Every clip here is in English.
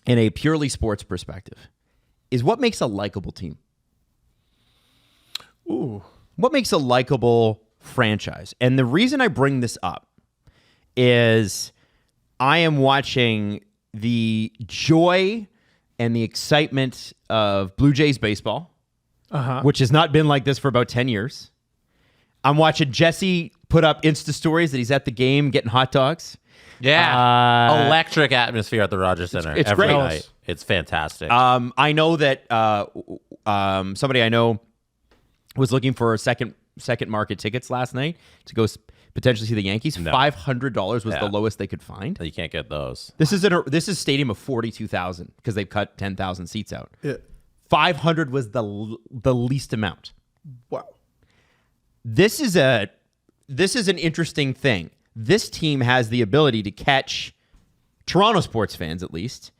in a purely sports perspective, is what makes a likable team. Ooh. What makes a likable franchise? And the reason I bring this up is I am watching the joy and the excitement of Blue Jays baseball, which has not been like this for about 10 years. I'm watching Jesse put up Insta stories that he's at the game getting hot dogs. Yeah. Electric atmosphere at the Rogers Center it's every great. night. It's fantastic. I know that somebody I know was looking for second market tickets last night to go potentially see the Yankees. No. $500 was the lowest they could find. You can't get those. This is a stadium of 42,000 because they've cut 10,000 seats out. Yeah. 500 was the least amount. Wow. This is an interesting thing. This team has the ability to catch Toronto sports fans, at least,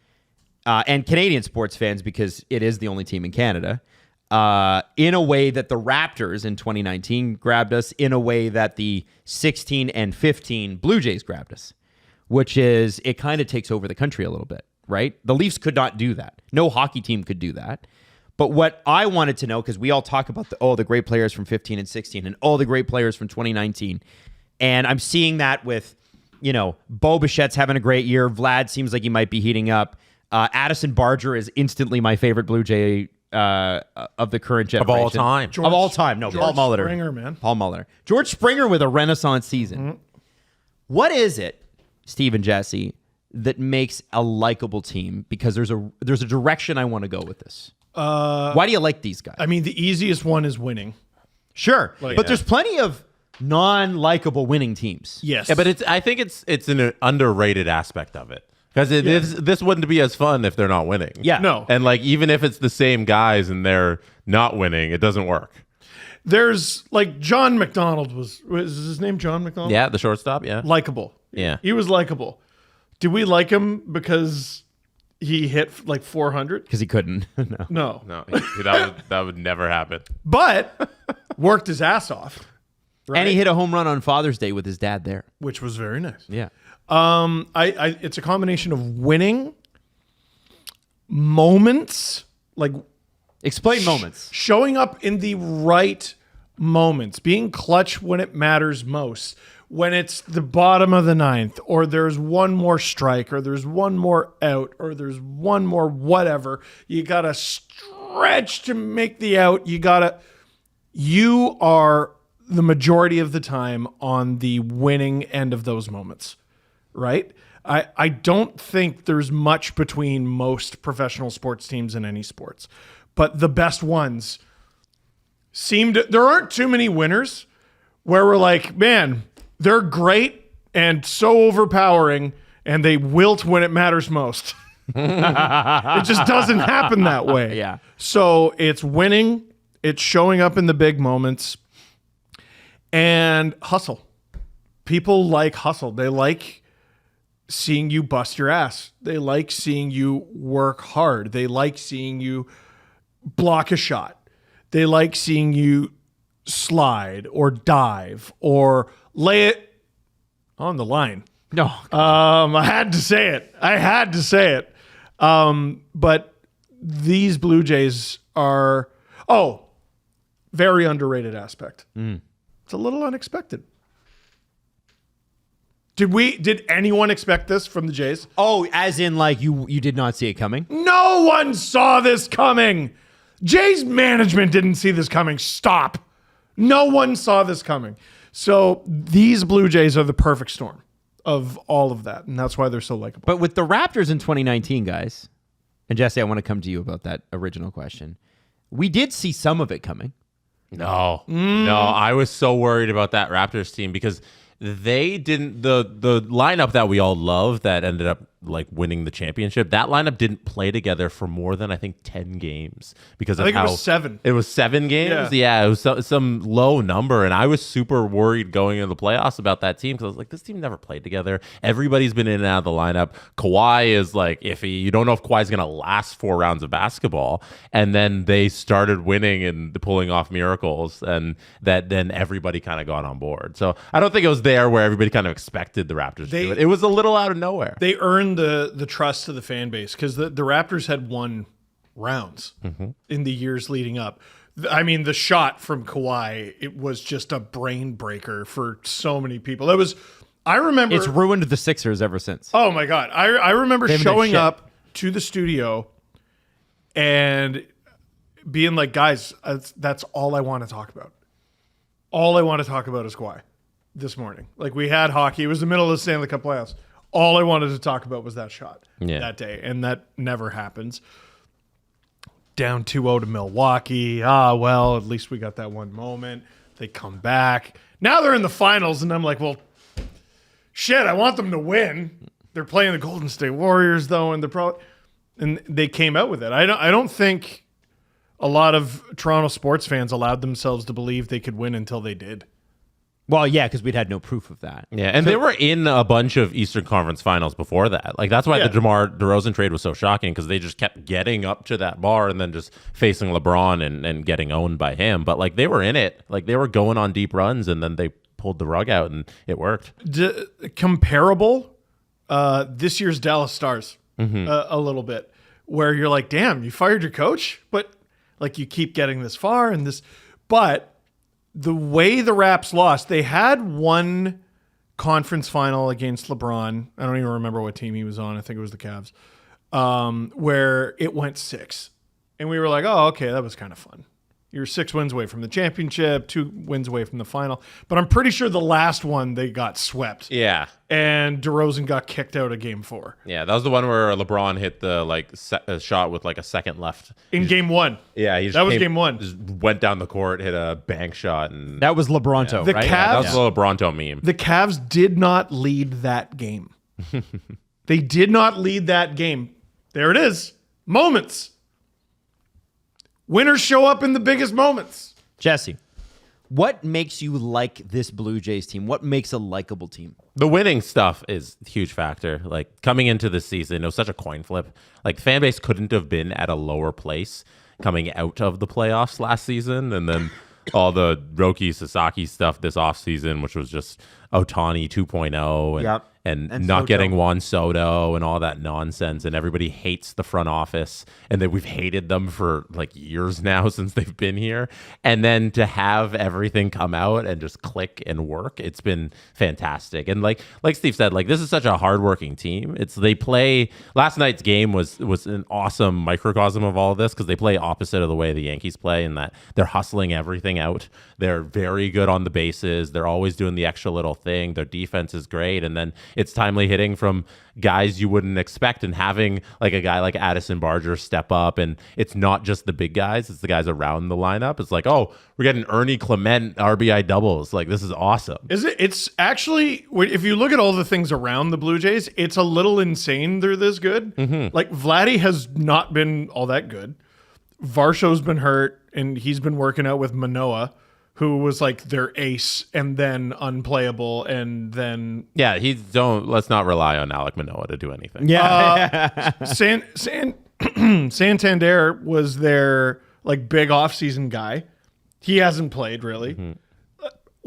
and Canadian sports fans, because it is the only team in Canada, in a way that the Raptors in 2019 grabbed us, in a way that the 16 and 15 Blue Jays grabbed us, which is it kind of takes over the country a little bit, right? The Leafs could not do that. No hockey team could do that. But what I wanted to know, because we all talk about the great players from 15 and 16 and all the great players from 2019, and I'm seeing that with, Bo Bichette's having a great year. Vlad seems like he might be heating up. Addison Barger is instantly my favorite Blue Jay of the current generation. Of all time. Of all time. No, George Paul Molitor. Springer, man. Paul Molitor. George Springer with a renaissance season. Mm-hmm. What is it, Steve and Jesse, that makes a likable team? Because there's a direction I want to go with this. Why do you like these guys? I mean, the easiest one is winning. Sure. But there's plenty of non-likable winning teams. Yes. Yeah, but I think it's an underrated aspect of it. Because this wouldn't be as fun if they're not winning. Yeah. No. And even if it's the same guys and they're not winning, it doesn't work. There's John McDonald was his name John McDonald? Yeah, the shortstop, yeah. Likable. Yeah. He was likable. Did we like him because he hit 400? Because he couldn't. No. No, that would never happen. But worked his ass off. Right? And he hit a home run on Father's Day with his dad there. Which was very nice. Yeah. It's a combination of winning, moments, Explain moments. showing up in the right moments, being clutch when it matters most, when it's the bottom of the ninth, or there's one more strike, or there's one more out, or there's one more whatever. You got to stretch to make the out. You are the majority of the time on the winning end of those moments, right? I don't think there's much between most professional sports teams in any sports, but the best ones there aren't too many winners where we're like, man, they're great and so overpowering and they wilt when it matters most. It just doesn't happen that way. Yeah. So it's winning, it's showing up in the big moments, and hustle. People like hustle. They like seeing you bust your ass. They like seeing you work hard. They like seeing you block a shot. They like seeing you slide or dive or lay it on the line. No. I had to say it. But these Blue Jays are, very underrated aspect. It's a little unexpected. Did anyone expect this from the Jays? Oh, as in you did not see it coming? No one saw this coming. Jays management didn't see this coming. Stop. No one saw this coming. So these Blue Jays are the perfect storm of all of that, and that's why they're so likable. But with the Raptors in 2019, guys, and Jesse, I want to come to you about that original question. We did see some of it coming. No, I was so worried about that Raptors team because they didn't the lineup that we all love that ended up winning the championship. That lineup didn't play together for more than I think 10 games because I think it was 7. It was 7 games. Yeah, it was some low number, and I was super worried going into the playoffs about that team because I was like, this team never played together. Everybody's been in and out of the lineup. Kawhi is iffy. You don't know if Kawhi's going to last 4 rounds of basketball, and then they started winning and pulling off miracles, and then everybody kind of got on board. So I don't think it was there where everybody kind of expected the Raptors to do it. It was a little out of nowhere. They earned earned the trust of the fan base because the Raptors had won rounds in the years leading up. I mean, the shot from Kawhi, it was just a brain breaker for so many people. I remember It's ruined the Sixers ever since. Oh my God. I remember haven't done showing shit. up to the studio and being like, guys, that's all I want to talk about. All I want to talk about is Kawhi this morning. Like, we had hockey. It was the middle of the Stanley Cup playoffs. All I wanted to talk about was that shot that day. And that never happens. Down 2-0 to Milwaukee. Well, at least we got that one moment. They come back. Now they're in the finals, and I'm like, well, shit, I want them to win. They're playing the Golden State Warriors, though, and and they came out with it. I don't think a lot of Toronto sports fans allowed themselves to believe they could win until they did. Well, yeah, because we'd had no proof of that. Yeah, and they were in a bunch of Eastern Conference finals before that. Like, that's why the DeMar DeRozan trade was so shocking, because they just kept getting up to that bar and then just facing LeBron and getting owned by him. But, like, they were in it. Like, they were going on deep runs, and then they pulled the rug out, and it worked. Comparable, this year's Dallas Stars, a little bit, where you're like, damn, you fired your coach? But, like, you keep getting this far and this. But the way the Raps lost, they had one conference final against LeBron. I don't even remember what team he was on. I think it was the Cavs, where it went 6. And we were like, oh, okay, that was kind of fun. You're 6 wins away from the championship, 2 wins away from the final. But I'm pretty sure the last one they got swept. Yeah. And DeRozan got kicked out of game 4. Yeah, that was the one where LeBron hit the shot with like a second left. In game 1. Yeah, that was game 1. Just went down the court, hit a bank shot. And That was LeBronto, The right? Cavs- that was the LeBronto meme. The Cavs did not lead that game. They did not lead that game. There it is. Moments. Winners show up in the biggest moments. Jesse, what makes you like this Blue Jays team? What makes a likable team? The winning stuff is a huge factor. Like, coming into the season, it was such a coin flip. Like, fan base couldn't have been at a lower place coming out of the playoffs last season. And then all the Roki Sasaki stuff this offseason, which was just Ohtani 2.0 and not Soto. getting Juan Soto and all that nonsense. And everybody hates the front office, and that we've hated them for like years now since they've been here. And then to have everything come out and just click and work, it's been fantastic. And like Steve said, like, this is such a hardworking team. They play, last night's game was an awesome microcosm of all of this, because they play opposite of the way the Yankees play, in that they're hustling everything out. They're very good on the bases. They're always doing the extra little thing. Their defense is great. And then it's timely hitting from guys you wouldn't expect, and having like a guy like Addison Barger step up. And it's not just the big guys, it's the guys around the lineup. It's like, oh, we're getting Ernie Clement RBI doubles. Like, this is awesome. It's actually, if you look at all the things around the Blue Jays, it's a little insane they're this good. Like, Vladdy has not been all that good. Varsho's been hurt, and he's been working out with Manoah, who was like their ace and then unplayable, and then Yeah, let's not rely on Alek Manoah to do anything. Yeah. Santander was their like big offseason guy. He hasn't played really.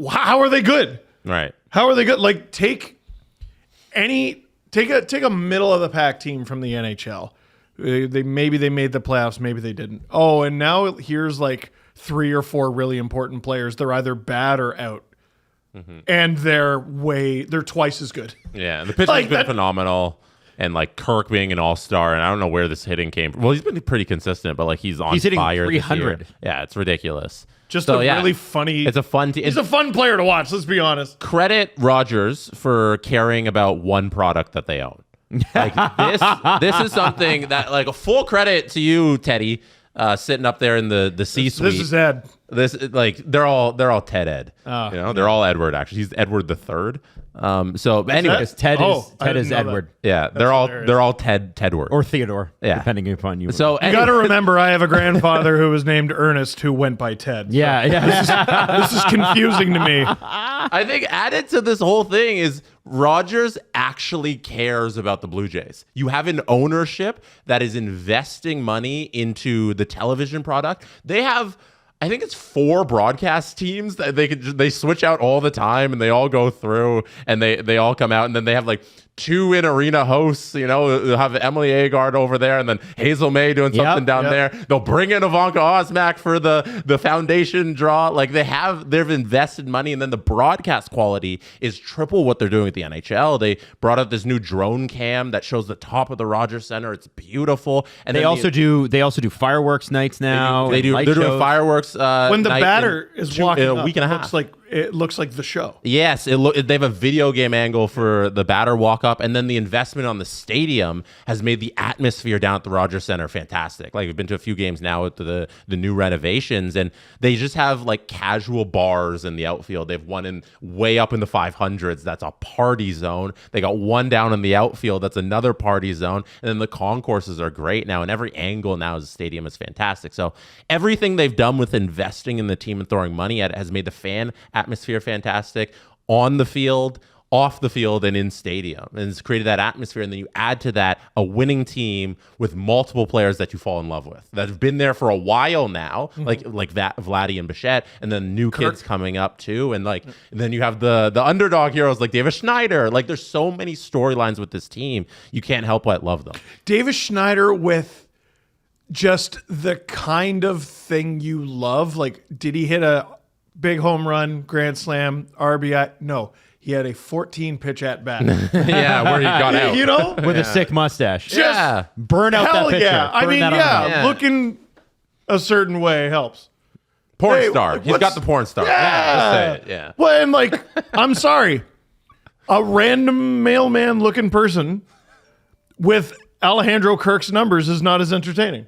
How are they good? Right. How are they good? Like, take a middle of the pack team from the NHL. Maybe they made the playoffs, maybe they didn't. Oh, and now here's like 3 or 4 really important players. They're either bad or out. And they're twice as good. Yeah, the pitching's Like been that- phenomenal. And like Kirk being an all-star, and I don't know where this hitting came from. Well, he's been pretty consistent, but like he's hitting fire this year. 300. Yeah, it's ridiculous. Just really funny. It's a fun team. He's a fun player to watch, let's be honest. Credit Rogers for caring about one product that they own. Like, this is something that, like, a full credit to you, Teddy, sitting up there in the C-suite. This is Ed. This, like, they're all Ted Ed. They're all Edward, actually. He's Edward the Third. So anyways, Ted I is didn't know Edward. yeah, they're all Tedward. Or Theodore, Yeah. depending upon you. So You got to remember, I have a grandfather who was named Ernest who went by Ted. So yeah. this is confusing to me. I think added to this whole thing is Rogers actually cares about the Blue Jays. You have an ownership that is investing money into the television product. They have, I think it's 4 broadcast teams that they switch out all the time, and they all go through, and they all come out, and then they have like two in arena hosts, they'll have Emily Agard over there and then Hazel May doing something down there. They'll bring in Ivanka Osmak for the foundation draw. Like they've invested money, and then the broadcast quality is triple what they're doing at the NHL. They brought out this new drone cam that shows the top of the Rogers Center. It's beautiful. And they also do fireworks nights now. They're doing fireworks when the batter is walking a up, week and a half. It looks like the show. Yes, they have a video game angle for the batter walk up, and then the investment on the stadium has made the atmosphere down at the Rogers Center fantastic. Like we've been to a few games now with the new renovations, and they just have like casual bars in the outfield. They've one in way up in the 500s. That's a party zone. They got one down in the outfield. That's another party zone. And then the concourses are great now, and every angle now is the stadium is fantastic. So everything they've done with investing in the team and throwing money at it has made the fan atmosphere fantastic on the field, off the field, and in stadium, and it's created that atmosphere. And then you add to that a winning team with multiple players that you fall in love with that have been there for a while now, like that Vladdy and Bichette, and then new kids coming up too, and then you have the underdog heroes like Davis Schneider. Like there's so many storylines with this team, you can't help but love them. Davis Schneider with just the kind of thing you love. Like, did he hit a big home run, grand slam, RBI? No. He had a 14-pitch at bat. Yeah, where he got out. With a sick mustache. Just burn out that picture. Yeah. I mean, looking a certain way helps. Porn star. He's got the porn star. Yeah. Let's say it. Yeah. Well, and I'm sorry. A random mailman-looking person with Alejandro Kirk's numbers is not as entertaining.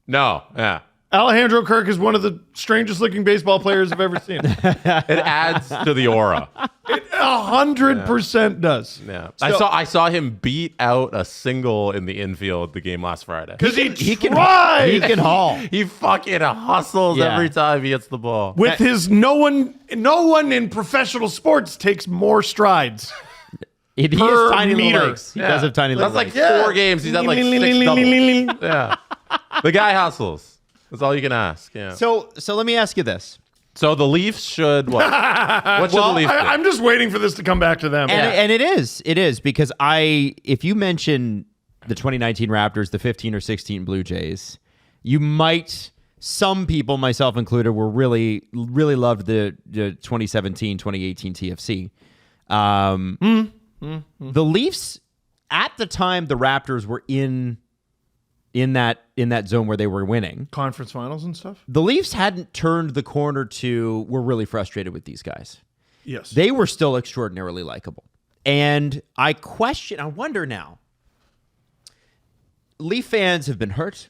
No. Yeah. Alejandro Kirk is one of the strangest looking baseball players I've ever seen. It adds to the aura. It 100% does. Yeah. I saw him beat out a single in the infield the game last Friday. Because he can haul. He fucking hustles every time he hits the ball. With his no one in professional sports takes more strides. He has tiny little legs. He does have tiny little legs. legs. That's like 4 games. He's had like 6 doubles. Yeah. The guy hustles. That's all you can ask. Yeah. So let me ask you this. So the Leafs should what? What should the Leafs do? I'm just waiting for this to come back to them. And it is because if you mention the 2019 Raptors, the 15 or 16 Blue Jays, you might, some people, myself included, were really, really loved the 2017, 2018 TFC. The Leafs, at the time the Raptors were in that zone where they were winning conference finals and stuff, the Leafs hadn't turned the corner to we're really frustrated with these guys. Yes. They were still extraordinarily likable. And I wonder now, Leaf fans have been hurt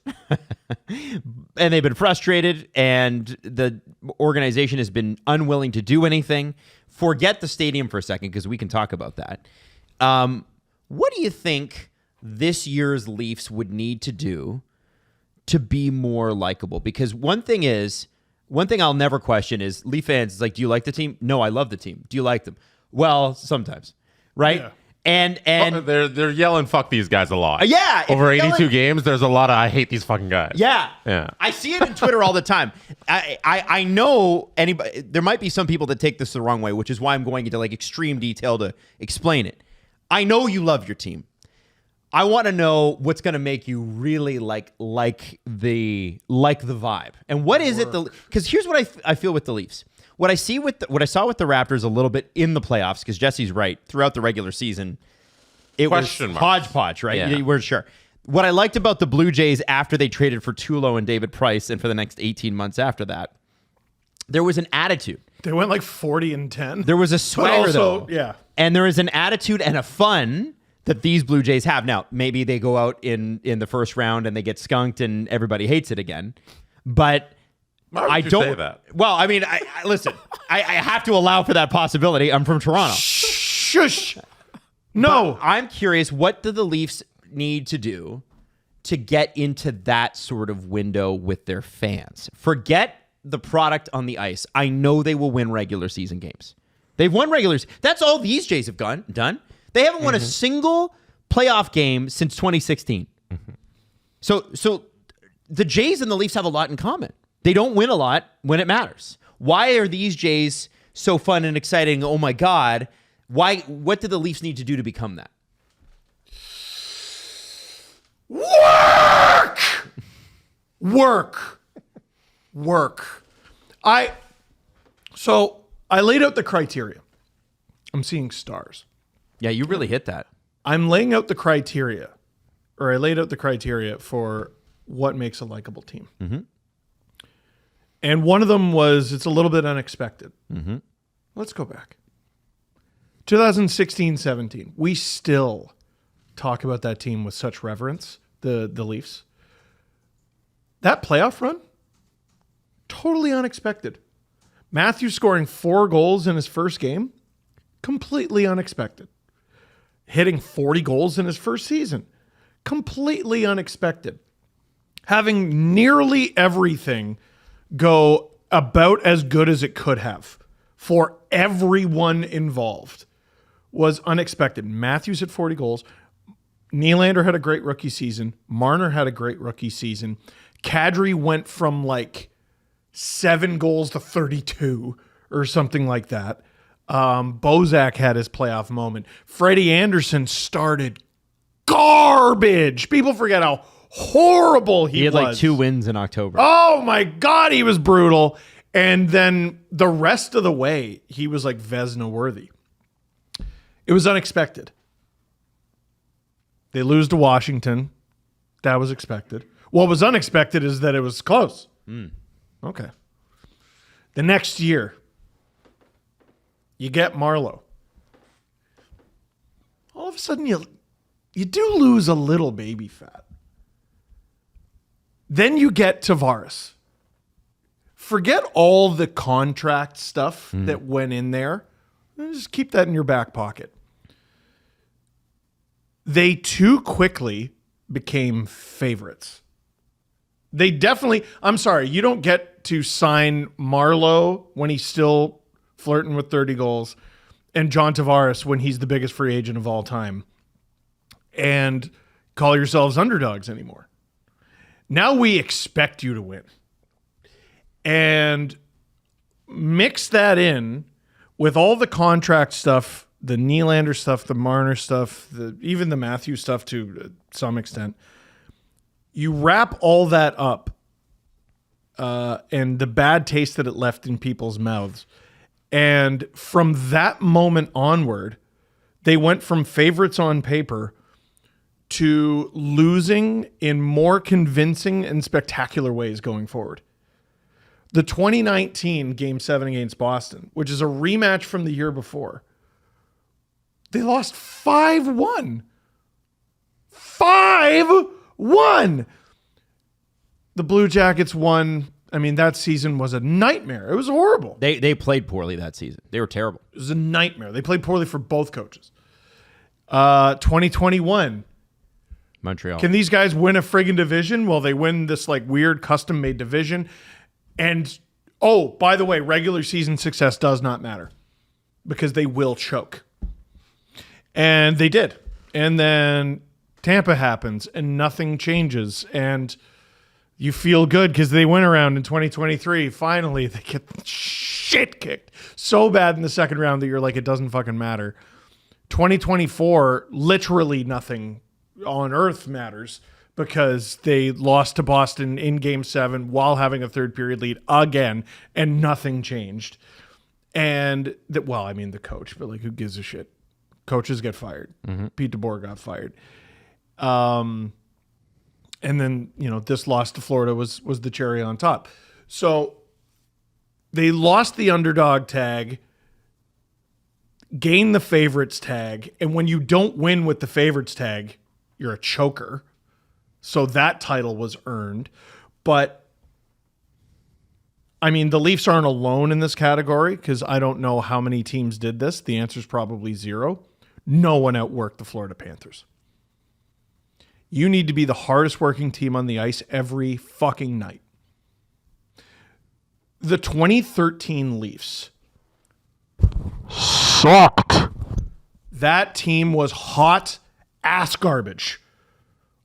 and they've been frustrated, and the organization has been unwilling to do anything. Forget the stadium for a second, because we can talk about that. What do you think this year's Leafs would need to do to be more likable? Because one thing I'll never question is Leaf fans, do you like the team? No, I love the team. Do you like them? Well, sometimes, right? Yeah. And they're yelling "fuck these guys" a lot. Yeah, over 82 games, there's a lot of "I hate these fucking guys." Yeah. I see it in Twitter all the time. I know anybody. There might be some people that take this the wrong way, which is why I'm going into extreme detail to explain it. I know you love your team. I want to know what's going to make you really like the vibe, and what is it? Because here's what I feel with the Leafs. What I saw with the Raptors a little bit in the playoffs, because Jesse's right, throughout the regular season, it was hodgepodge, right? Yeah. You weren't sure. What I liked about the Blue Jays after they traded for Tulo and David Price, and for the next 18 months after that, there was an attitude. They went 40-10. There was a swagger, though. Yeah. And there is an attitude and a fun that these Blue Jays have. Now, maybe they go out in the first round and they get skunked and everybody hates it again. But why would you say that? Well, I mean, listen, I have to allow for that possibility. I'm from Toronto. Shush. No. But I'm curious, what do the Leafs need to do to get into that sort of window with their fans? Forget the product on the ice. I know they will win regular season games. They've won regulars. That's all these Jays have done. They haven't won a single playoff game since 2016. So the Jays and the Leafs have a lot in common. They don't win a lot when it matters. Why are these Jays so fun and exciting? Oh my God. What do the Leafs need to do to become that? Work. So I laid out the criteria. I'm seeing stars. Yeah, you really hit that. I'm laying out the criteria, or I laid out the criteria for what makes a likable team. Mm-hmm. And one of them was it's a little bit unexpected. Mm-hmm. Let's go back. 2016-17. We still talk about that team with such reverence, the Leafs. That playoff run, totally unexpected. Matthews scoring 4 goals in his first game, completely unexpected. Hitting 40 goals in his first season, completely unexpected. Having nearly everything go about as good as it could have for everyone involved was unexpected. Matthews had 40 goals. Nylander had a great rookie season. Marner had a great rookie season. Kadri went from like 7 goals to 32 or something like that. Bozak had his playoff moment. Freddie Anderson started garbage. People forget how horrible he had was. like 2 wins in October. Oh my God, he was brutal. And then the rest of the way, he was like Vezina worthy. It was unexpected. They lose to Washington. That was expected. What was unexpected is that it was close. Okay. The next year, you get Marleau. All of a sudden, you do lose a little baby fat. Then you get Tavares. Forget all the contract stuff that went in there. Just keep that in your back pocket. They too quickly became favorites. They definitely, I'm sorry, you don't get to sign Marleau when he's still flirting with 30 goals and John Tavares when he's the biggest free agent of all time and call yourselves underdogs anymore. Now we expect you to win. And mix that in with all the contract stuff, the Nylander stuff, the Marner stuff, even the Matthews stuff to some extent. You wrap all that up and the bad taste that it left in people's mouths. And from that moment onward, they went from favorites on paper to losing in more convincing and spectacular ways going forward. The 2019 Game 7 against Boston, which is a rematch from the year before, they lost 5-1. 5-1! The Blue Jackets won. I mean, that season was a nightmare. It was horrible. They played poorly that season. They were terrible. It was a nightmare. They played poorly for both coaches. 2021. Montreal. Can these guys win a friggin' division? Well, they win this like weird custom-made division. And, oh, by the way, regular season success does not matter because they will choke. And they did. And then Tampa happens and nothing changes. And you feel good because they went around in 2023. Finally, they get shit kicked so bad in the second round that you're like, it doesn't fucking matter. 2024, literally nothing on earth matters because they lost to Boston in Game 7 while having a third period lead again, and nothing changed. And, the coach, but like, who gives a shit? Coaches get fired. Pete DeBoer got fired. And then, this loss to Florida was the cherry on top. So they lost the underdog tag, gained the favorites tag, and when you don't win with the favorites tag, you're a choker. So that title was earned. But, I mean, the Leafs aren't alone in this category because I don't know how many teams did this. The answer is probably 0. No one outworked the Florida Panthers. You need to be the hardest working team on the ice every fucking night. The 2013 Leafs sucked. That team was hot ass garbage.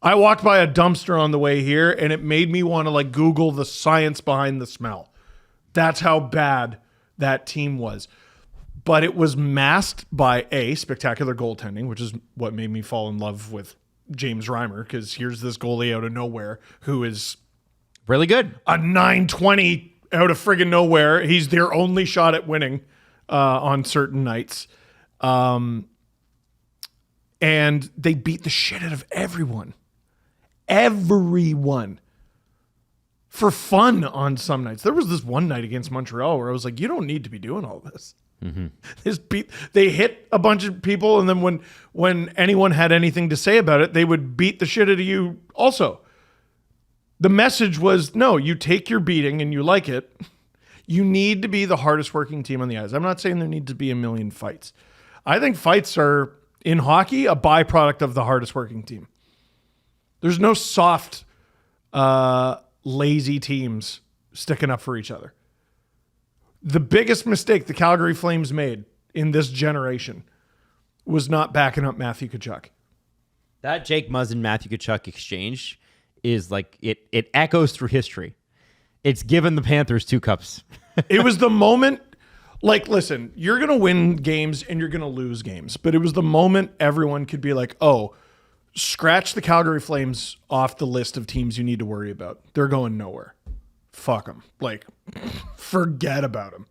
I walked by a dumpster on the way here and it made me want to like Google the science behind the smell. That's how bad that team was. But it was masked by spectacular goaltending, which is what made me fall in love with James Reimer, because here's this goalie out of nowhere who is Really good. a 920 out of friggin' nowhere. He's their only shot at winning on certain nights. And they beat the shit out of everyone. Everyone. For fun on some nights. There was this one night against Montreal where I was like, you don't need to be doing all this. They hit a bunch of people, and then when anyone had anything to say about it, they would beat the shit out of you also. The message was, no, you take your beating and you like it. You need to be the hardest working team on the ice. I'm not saying there need to be a million fights. I think fights are, in hockey, a byproduct of the hardest working team. There's no soft, lazy teams sticking up for each other. The biggest mistake the Calgary Flames made in this generation was not backing up Matthew Tkachuk. That Jake Muzzin Matthew Tkachuk exchange is like it echoes through history. It's given the Panthers 2 cups. It was the moment, like, listen, you're going to win games and you're going to lose games, but it was the moment everyone could be like, oh, scratch the Calgary Flames off the list of teams you need to worry about. They're going nowhere. Fuck them. Like, forget about them.